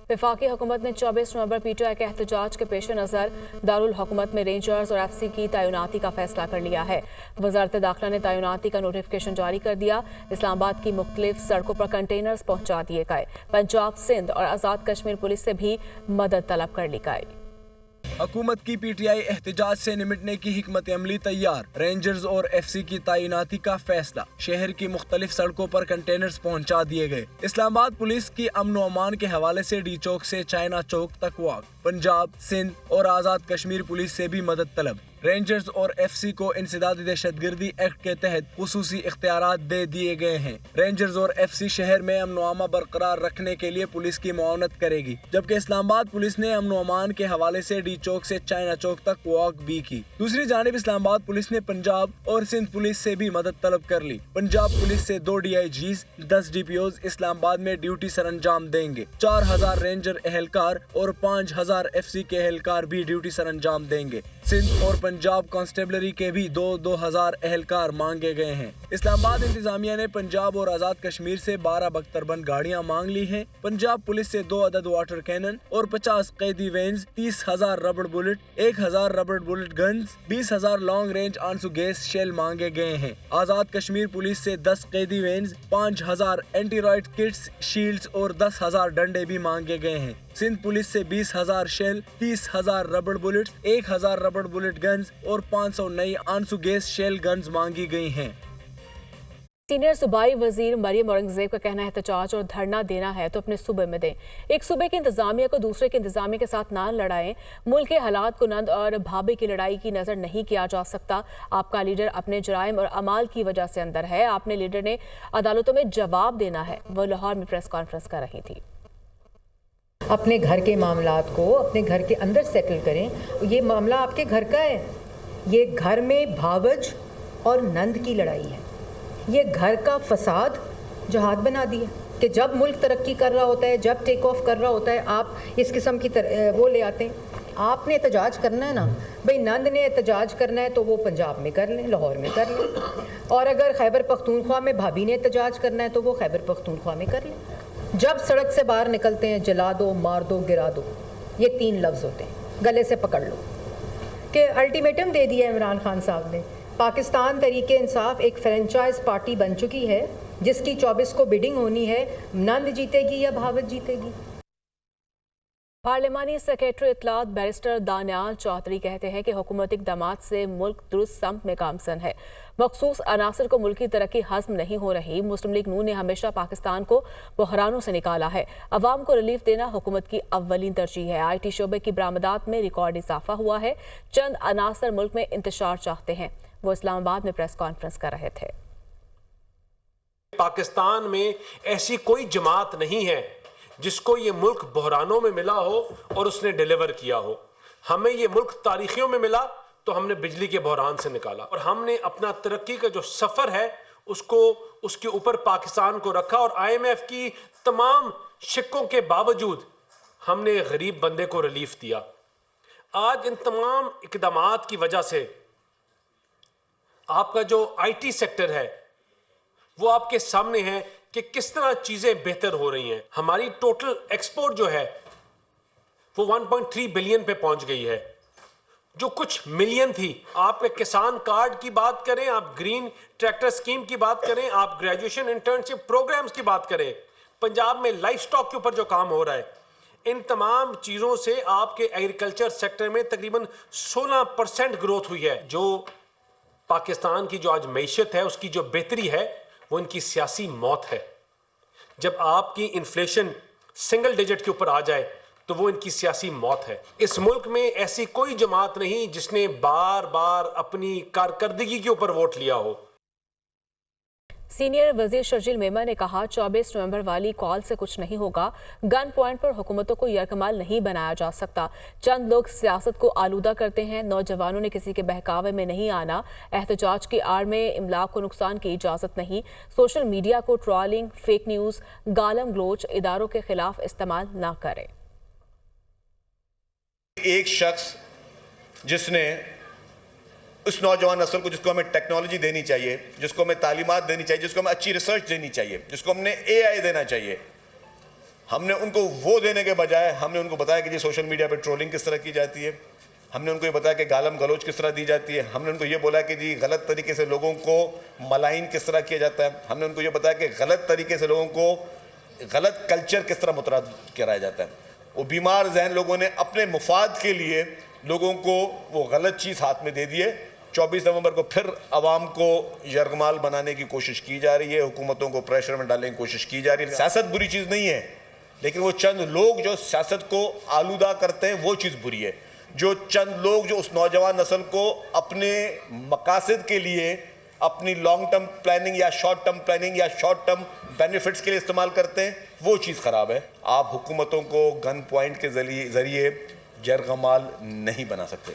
वफाकी हुकूमत ने 24 नवंबर PTI के एहतजाज के पेश नज़र दारुल हुकूमत में रेंजर्स और FC की तैनाती का फैसला कर लिया है। वजारत दाखिला ने तैनाती का नोटिफिकेशन जारी कर दिया। इस्लामाबाद की मुख्तलिफ सड़कों पर कंटेनर्स पहुंचा दिए गए। पंजाब, सिंध और आज़ाद कश्मीर पुलिस से भी मदद तलब कर ली गई। हुकूमत की PTI एहतजाज से निमटने की हिकमत अमली तैयार। रेंजर्स और FC की तैनाती का फैसला। शहर की मुख्तलिफ सड़कों पर कंटेनर्स पहुंचा दिए गए। इस्लामाबाद पुलिस की अमन व अमान के हवाले से D चौक से चाइना चौक तक वॉक। पंजाब, सिंध और आज़ाद कश्मीर पुलिस से भी मदद तलब। रेंजर्स और FC को इंसदादी दहशतगर्दी एक्ट के तहत खुसूसी इख्तियारात दे दिए गए हैं। रेंजर्स और FC शहर में अमन व अमान बरकरार रखने के लिए पुलिस की मुआवनत करेगी, जबकि इस्लामाबाद पुलिस ने अमन व अमान के हवाले से D चौक से चाइना चौक तक वॉक भी की। दूसरी जानिब इस्लामाबाद पुलिस ने पंजाब और सिंध पुलिस से भी मदद तलब कर ली। पंजाब पुलिस से 2 DIGs, 10 DPOs इस्लामाबाद में ड्यूटी सरअंजाम देंगे। 4000 रेंजर एहलकार और 5000 FC के एहलकार भी ड्यूटी सरअंजाम देंगे। सिंध और पंजाब कांस्टेबलरी के भी 2000 एहलकार मांगे गए हैं। इस्लामाबाद इंतजामिया ने पंजाब और आज़ाद कश्मीर से 12 बख्तरबंद गाड़ियां मांग ली हैं। पंजाब पुलिस से 2 अदद वाटर कैनन और 50 कैदी वैन्स, 30,000 रबड़ बुलेट, 1000 रबड़ बुलेट गन्स, 20,000 लॉन्ग रेंज आंसू गैस शेल मांगे गए हैं। आज़ाद कश्मीर पुलिस से 10 कैदी वैन्स, 5000 एंटीराइड किट्स, शील्ड्स और 10,000 डंडे भी मांगे गए हैं। सिंध पुलिस से 20,000 शेल, 30,000 रबड़ बुलेट्स, 1000 रबड़ बुलेट गन्स और 500 नई आंसू गैस शेल गन्स मांगी गई हैं। सीनियर सूबाई वजीर मरियम औरंगजेब का कहना है एहतजाज और धरना देना है तो अपने सूबे में दें। एक सूबे की इंतजामिया को दूसरे के इंतजामिया के साथ ना लड़ाएं। मुल्क के हालात को नंद और भाभी की लड़ाई की नजर नहीं किया जा सकता। आपका लीडर अपने जराइम और अमाल की वजह से अंदर है। आपने लीडर ने अदालतों में जवाब देना है। वो लाहौर में प्रेस कॉन्फ्रेंस कर रही थी। अपने घर के मामलात को अपने घर के अंदर सेटल करें। ये मामला आपके घर का है। ये घर में भावज और नंद की लड़ाई है। ये घर का फसाद जहाद बना दिया कि जब मुल्क तरक्की कर रहा होता है, जब टेक ऑफ कर रहा होता है, आप इस किस्म की वो ले आते हैं। आपने एहतजाज करना है ना भाई, नंद ने एहतजाज करना है तो वो पंजाब में कर लें, लाहौर में कर लें, और अगर खैबर पख्तूनख्वा में भाभी ने एहतजाज करना है तो वो खैबर पख्तूनख्वा में कर लें। जब सड़क से बाहर निकलते हैं जला दो, मार दो, गिरा दो, ये 3 लफ्ज़ होते हैं। गले से पकड़ लो कि अल्टीमेटम दे दिया इमरान खान साहब ने। पाकिस्तान तहरीक इंसाफ एक फ्रेंचाइज पार्टी बन चुकी है जिसकी 24 को बिडिंग होनी है। नंद जीतेगी या भावत जीतेगी। पार्लिमानी सेक्रेटरी इत्तलात बैरिस्टर दानियाल चौधरी कहते हैं कि हुकूमती इक़दामात से मुल्क दुरुस्त सम्त में गामजन है। मखसूस अनासर को मुल्की तरक्की हज़म नहीं हो रही। मुस्लिम लीग नून ने हमेशा पाकिस्तान को बहरानों से निकाला है। अवाम को रिलीफ देना हुकूमत की अव्वलीन तरजीह है। IT शोबे की बरामदात में रिकॉर्ड इजाफा हुआ है। चंद अनासर मुल्क में इंतशार चाहते हैं। वो इस्लामाबाद में प्रेस कॉन्फ्रेंस कर रहे थे। पाकिस्तान में ऐसी कोई जमात नहीं है जिसको ये मुल्क बहरानों में मिला हो और उसने डिलीवर किया हो। हमें ये मुल्क तारीखियों में मिला तो हमने बिजली के बहरान से निकाला, और हमने अपना तरक्की का जो सफ़र है उसको उसके ऊपर पाकिस्तान को रखा, और IMF की तमाम शिक्कों के बावजूद हमने गरीब बंदे को रिलीफ दिया। आज इन तमाम इक़दामात की वजह से आपका जो IT सेक्टर है वो आपके सामने है कि किस तरह चीजें बेहतर हो रही हैं। हमारी टोटल एक्सपोर्ट जो है वो 1.3 बिलियन पे पहुंच गई है, जो कुछ मिलियन थी। आप किसान कार्ड की बात करें, आप ग्रीन ट्रैक्टर स्कीम की बात करें, आप ग्रेजुएशन इंटर्नशिप प्रोग्राम्स की बात करें, पंजाब में लाइफ स्टॉक के ऊपर जो काम हो रहा है, इन तमाम चीज़ों से आपके एग्रीकल्चर सेक्टर में तकरीबन 16% ग्रोथ हुई है। जो पाकिस्तान की जो आज मईशत है उसकी जो बेहतरी है वो इनकी सियासी मौत है। जब आपकी इन्फ्लेशन सिंगल डिजिट के ऊपर आ जाए तो वो इनकी सियासी मौत है। इस मुल्क में ऐसी कोई जमात नहीं जिसने बार बार अपनी कारकर्दगी के ऊपर वोट लिया हो। सीनियर वजीर शर्जील मेमन ने कहा 24 नवंबर वाली कॉल से कुछ नहीं होगा। गन पॉइंट पर हुकूमतों को यरकमाल नहीं बनाया जा सकता। चंद लोग सियासत को आलूदा करते हैं। नौजवानों ने किसी के बहकावे में नहीं आना। एहतजाज की आड़ में इमलाक को नुकसान की इजाजत नहीं। सोशल मीडिया को ट्रोलिंग, फेक न्यूज, गालम ग्लोच इदारों के खिलाफ इस्तेमाल ना करें। एक शख्स जिसने उस नौजवान नस्ल को, जिसको हमें टेक्नोलॉजी देनी चाहिए, जिसको हमें तालीमात देनी चाहिए, जिसको हमें अच्छी रिसर्च देनी चाहिए, जिसको हमने AI देना चाहिए, ہم نے ان کو وہ دینے کے بجائے ہم نے ان کو بتایا کہ جی سوشل میڈیا پہ ٹرولنگ کس طرح کی جاتی ہے, ہم نے ان کو یہ بتایا کہ گالم گلوچ کس طرح دی جاتی ہے, ہم نے ان کو یہ بولا کہ جی غلط طریقے سے لوگوں کو ملائن کس طرح کیا جاتا ہے, ہم نے ان کو یہ بتایا کہ غلط طریقے سے لوگوں کو غلط کلچر کس طرح مترادف کرایا جاتا ہے. وہ بیمار ذہن لوگوں نے اپنے مفاد کے لیے لوگوں کو وہ غلط چیز ہاتھ میں دے دیے. 24 نومبر کو پھر عوام کو یرغمال بنانے کی کوشش کی جا رہی ہے, حکومتوں کو پریشر میں ڈالنے کی کوشش کی جا رہی ہے. سیاست بری چیز نہیں ہے, لیکن وہ چند لوگ جو سیاست کو آلودہ کرتے ہیں وہ چیز بری ہے. جو چند لوگ جو اس نوجوان نسل کو اپنے مقاصد کے لیے اپنی لانگ ٹرم پلاننگ یا شارٹ ٹرم پلاننگ یا شارٹ ٹرم بینیفٹس کے لیے استعمال کرتے ہیں, وہ چیز خراب ہے. آپ حکومتوں کو گن پوائنٹ کے ذریعے یرغمال نہیں بنا سکتے.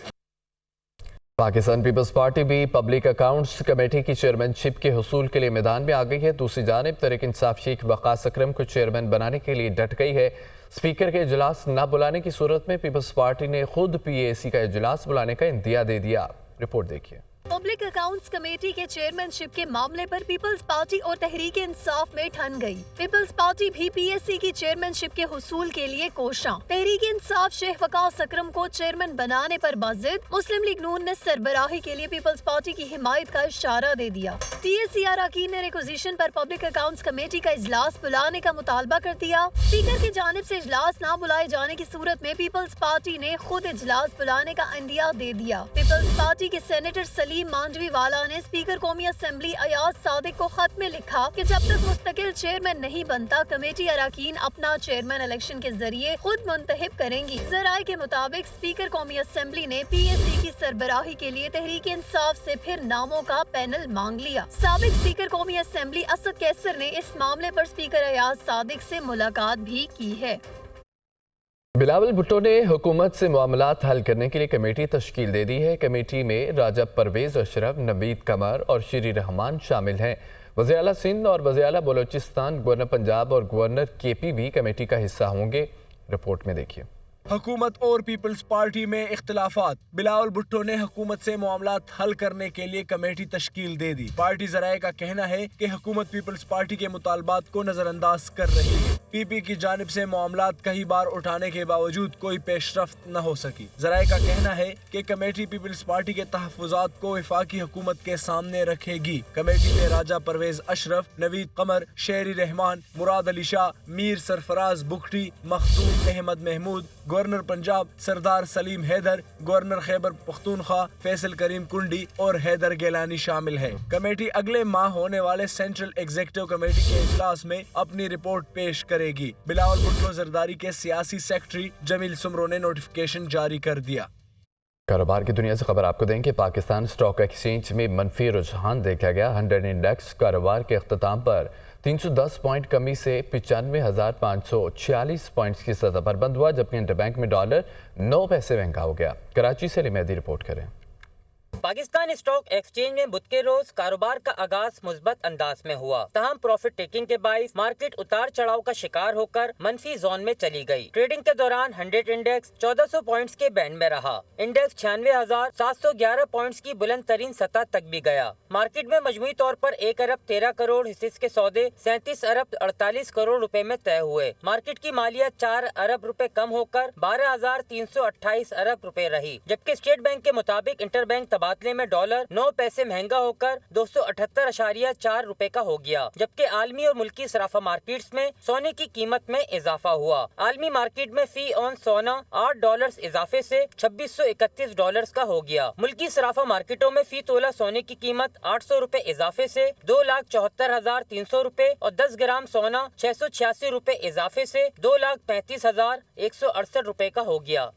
پاکستان پیپلز پارٹی بھی پبلک اکاؤنٹس کمیٹی کی چیئرمین شپ کے حصول کے لیے میدان میں آ گئی ہے. دوسری جانب تحریک انصاف شیخ وقاص اکرم کو چیئرمین بنانے کے لیے ڈٹ گئی ہے. اسپیکر کے اجلاس نہ بلانے کی صورت میں پیپلز پارٹی نے خود پی اے سی کا اجلاس بلانے کا اندیا دے دیا. رپورٹ دیکھیے. پبلک اکاؤنٹس کمیٹی کے چیئرمین شپ کے معاملے پر پیپلز پارٹی اور تحریک انصاف میں ٹھن گئی. پیپلز پارٹی بھی پی ایس سی کی چیئرمین شپ کے حصول کے لیے کوشاں. تحریک انصاف شیخ وقاص اکرم کو چیئرمین بنانے پر بضد مسلم لیگ نون نے سربراہی کے لیے پیپلز پارٹی کی حمایت کا اشارہ دے دیا. پی ایس سی اراکین نے ریکوزیشن پر پبلک اکاؤنٹس کمیٹی کا اجلاس بلانے کا مطالبہ کر دیا. اسپیکر کی جانب سے اجلاس نہ بلائے جانے کی صورت میں پیپلز پارٹی نے خود اجلاس بلانے کا اندیا دے دیا. پیپلز پارٹی کے سینیٹر سلیم مانڈوی والا نے اسپیکر قومی اسمبلی ایاز صادق کو خط میں لکھا کہ جب تک مستقل چیئرمین نہیں بنتا کمیٹی اراکین اپنا چیئرمین الیکشن کے ذریعے خود منتخب کریں گی. ذرائع کے مطابق اسپیکر قومی اسمبلی نے پی ایس سی کی سربراہی کے لیے تحریک انصاف سے پھر ناموں کا پینل مانگ لیا. سابق اسپیکر قومی اسمبلی اسد کیسر نے اس معاملے پر اسپیکر ایاز صادق سے ملاقات بھی کی ہے. بلاول بھٹو نے حکومت سے معاملات حل کرنے کے لیے کمیٹی تشکیل دے دی ہے. کمیٹی میں راجہ پرویز اشرف، نوید قمر اور شیری رحمان شامل ہیں. وزیر اعلیٰ سندھ اور وزیر اعلیٰ بلوچستان، گورنر پنجاب اور گورنر کے پی بھی کمیٹی کا حصہ ہوں گے. رپورٹ میں دیکھیے. حکومت اور پیپلز پارٹی میں اختلافات. بلاول بھٹو نے حکومت سے معاملات حل کرنے کے لیے کمیٹی تشکیل دے دی. پارٹی ذرائع کا کہنا ہے کہ حکومت پیپلز پارٹی کے مطالبات کو نظر انداز کر رہی ہے. پی پی کی جانب سے معاملات کئی بار اٹھانے کے باوجود کوئی پیش رفت نہ ہو سکی. ذرائع کا کہنا ہے کہ کمیٹی پیپلز پارٹی کے تحفظات کو وفاقی حکومت کے سامنے رکھے گی. کمیٹی میں راجہ پرویز اشرف، نوید قمر، شیری رحمان، مراد علی شاہ، میر سرفراز بگٹی، مخدوم احمد محمود، گورنر پنجاب سردار سلیم حیدر، گورنر خیبر پختونخوا فیصل کریم کنڈی اور حیدر گیلانی شامل ہے. کمیٹی اگلے ماہ ہونے والے سینٹرل ایگزیکٹو کمیٹی کے اجلاس میں اپنی رپورٹ پیش کرے گی. بلاول بھٹو زرداری کے سیاسی سیکرٹری جمیل سمرو نے نوٹیفیکیشن جاری کر دیا. کاروبار کی دنیا سے خبر آپ کو دیں کہ پاکستان اسٹاک ایکسچینج میں منفی رجحان دیکھا گیا. 100 انڈیکس کاروبار کے اختتام پر 310 پوائنٹ کمی سے 95,546 پوائنٹس کی سطح پر بند ہوا، جبکہ انٹر بینک میں ڈالر 9 پیسے مہنگا ہو گیا. کراچی سے علی مہدی رپورٹ کریں. پاکستان اسٹاک ایکسچینج میں بدھ کے روز کاروبار کا آغاز مثبت انداز میں ہوا، تاہم پروفٹ ٹیکنگ کے باعث مارکیٹ اتار چڑھاؤ کا شکار ہو کر منفی زون میں چلی گئی. ٹریڈنگ کے دوران 100 انڈیکس 1400 پوائنٹس کے بینڈ میں رہا. انڈیکس 96,711 پوائنٹس کی بلند ترین سطح تک بھی گیا. مارکیٹ میں مجموعی طور پر 1 ارب 13 کروڑ حصص کے سودے 37 ارب 48 کروڑ روپے میں طے ہوئے. مارکیٹ کی مالیت 4 ارب روپے کم ہو کر 12,328 ارب روپے رہی، جبکہ اسٹیٹ بینک کے مطابق انٹر بینک تبادلے میں ڈالر 9 پیسے مہنگا ہو کر 278.4 روپے کا ہو گیا، جبکہ عالمی اور ملکی صرافہ مارکیٹس میں سونے کی قیمت میں اضافہ ہوا. عالمی مارکیٹ میں فی اون سونا $8 اضافے سے $2,631 کا ہو گیا. ملکی صرافہ مارکیٹوں میں فی تولہ سونے کی قیمت 800 روپے اضافے سے 2,74,300 روپے اور 10 گرام سونا 686 روپے اضافے سے 2,35,168 روپے کا ہو گیا.